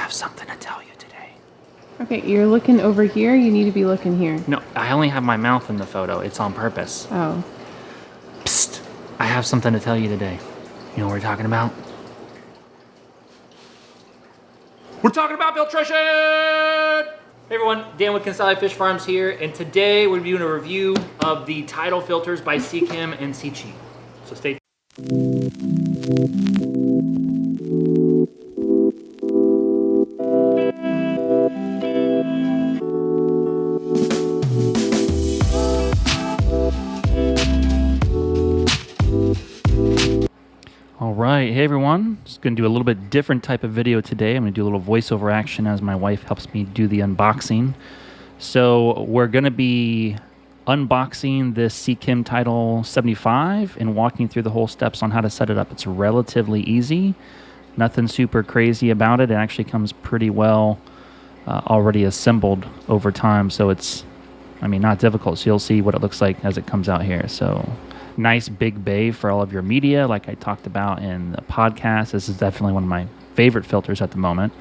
have something to tell you today. Okay, you're looking over here. You need to be looking here. No, I only have my mouth in the photo. It's on purpose. Oh. Psst. I have something to tell you today. You know what we're talking about? We're talking about filtration! Hey everyone, Dan with Consolidated Fish Farms here, and today we're doing a review of the Tidal filters by Seachem and Seachem. So stay tuned. Alright, hey everyone, just going to do a little bit different type of video today. I'm going to do a little voiceover action as my wife helps me do the unboxing. So we're going to be unboxing this Seachem Tidal 75 and walking through the whole steps on how to set it up. It's relatively easy, nothing super crazy about it. It actually comes pretty well already assembled over time, so it's, not difficult. So you'll see what it looks like as it comes out here. So nice big bay for all of your media, like I talked about in the podcast. This is definitely one of my favorite filters at the moment.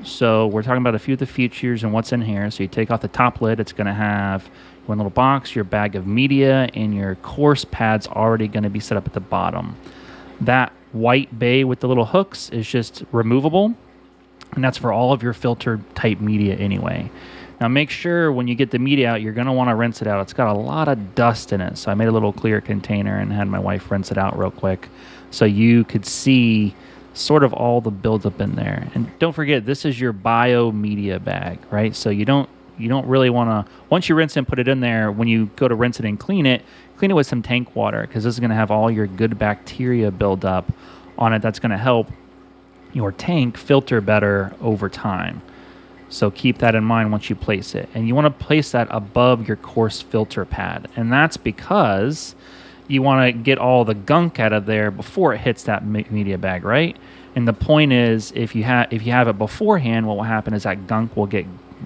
So we're talking about a few of the features and what's in here. So you take off the top lid, it's going to have one little box, your bag of media, and your course pad's already going to be set up at the bottom. That white bay with the little hooks is just removable, and that's for all of your filter type media anyway. Now make sure when you get the media out, you're going to want to rinse it out. It's got a lot of dust in it. So I made a little clear container and had my wife rinse it out real quick so you could see sort of all the buildup in there. And don't forget, this is your bio media bag, right? So you don't really want to, once you rinse it and put it in there, when you go to rinse it and clean it with some tank water, because this is going to have all your good bacteria build up on it. That's going to help your tank filter better over time. So keep that in mind once you place it. And you want to place that above your coarse filter pad. And that's because you want to get all the gunk out of there before it hits that media bag, right? And the point is, if you have it beforehand, what will happen is that gunk will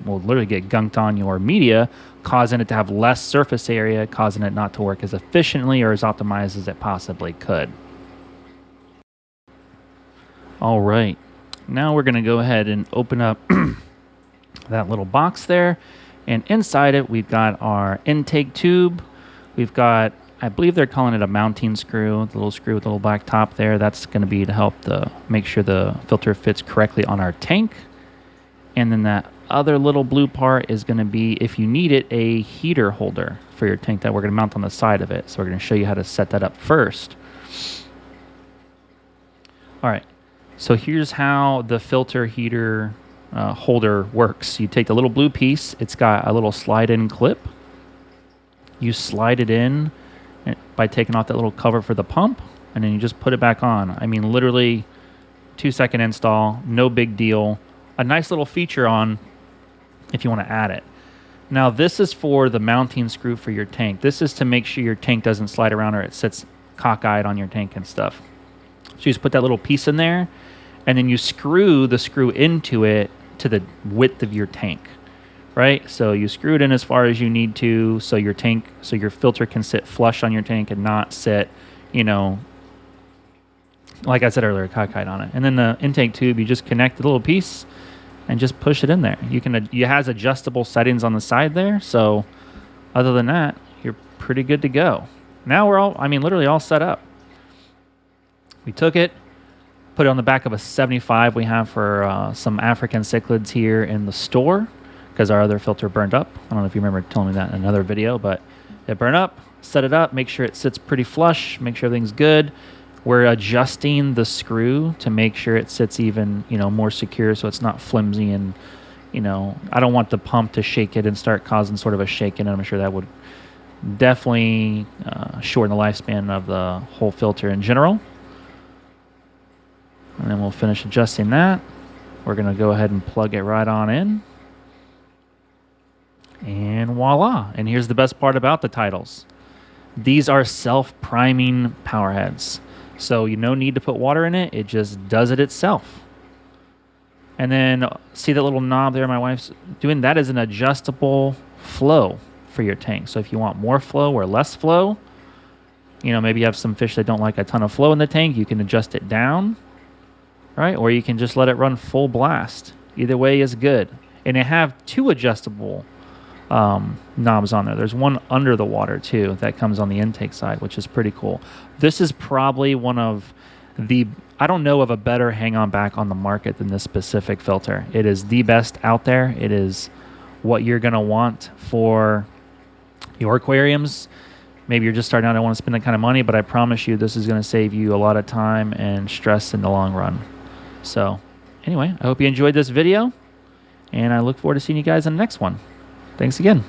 literally get gunked on your media, causing it to have less surface area, causing it not to work as efficiently or as optimized as it possibly could. All right. Now we're going to go ahead and open up that little box there, and inside it we've got our intake tube. We've got, I believe they're calling it a mounting screw, the little screw with the little black top there. That's going to be to help make sure the filter fits correctly on our tank. And then that other little blue part is going to be, if you need it, a heater holder for your tank that we're going to mount on the side of it. So we're going to show you how to set that up first. All right, so here's how the filter heater holder works. You take the little blue piece, it's got a little slide-in clip. You slide it in by taking off that little cover for the pump, and then you just put it back on. Literally 2-second install, no big deal. A nice little feature on if you want to add it. Now this is for the mounting screw for your tank. This is to make sure your tank doesn't slide around or it sits cockeyed on your tank and stuff. So you just put that little piece in there, and then you screw the screw into it to the width of your tank, right? So you screw it in as far as you need to, so your filter can sit flush on your tank and not sit, like I said earlier, cockeyed on it. And then the intake tube, you just connect the little piece and just push it in there. It has adjustable settings on the side there, so other than that, you're pretty good to go. Now we're literally all set up. We took it, put it on the back of a 75 we have for some African cichlids here in the store, because our other filter burned up. I don't know if you remember telling me that in another video, but it burned up. Set it up, make sure it sits pretty flush, make sure everything's good. We're adjusting the screw to make sure it sits even, more secure, so it's not flimsy, and I don't want the pump to shake it and start causing sort of a shake in it. I'm sure that would definitely shorten the lifespan of the whole filter in general. And then we'll finish adjusting that. We're going to go ahead and plug it right on in. And voila. And here's the best part about the Tidals. These are self-priming power heads. So no need to put water in it. It just does it itself. And then see that little knob there my wife's doing? That is an adjustable flow for your tank. So if you want more flow or less flow, maybe you have some fish that don't like a ton of flow in the tank, you can adjust it down. right? Or you can just let it run full blast. Either way is good. And they have two adjustable knobs on there. There's one under the water too that comes on the intake side, which is pretty cool. This is probably one of the, I don't know of a better hang-on back on the market than this specific filter. It is the best out there. It is what you're going to want for your aquariums. Maybe you're just starting out and don't want to spend that kind of money, but I promise you this is going to save you a lot of time and stress in the long run. So anyway, I hope you enjoyed this video, and I look forward to seeing you guys in the next one. Thanks again.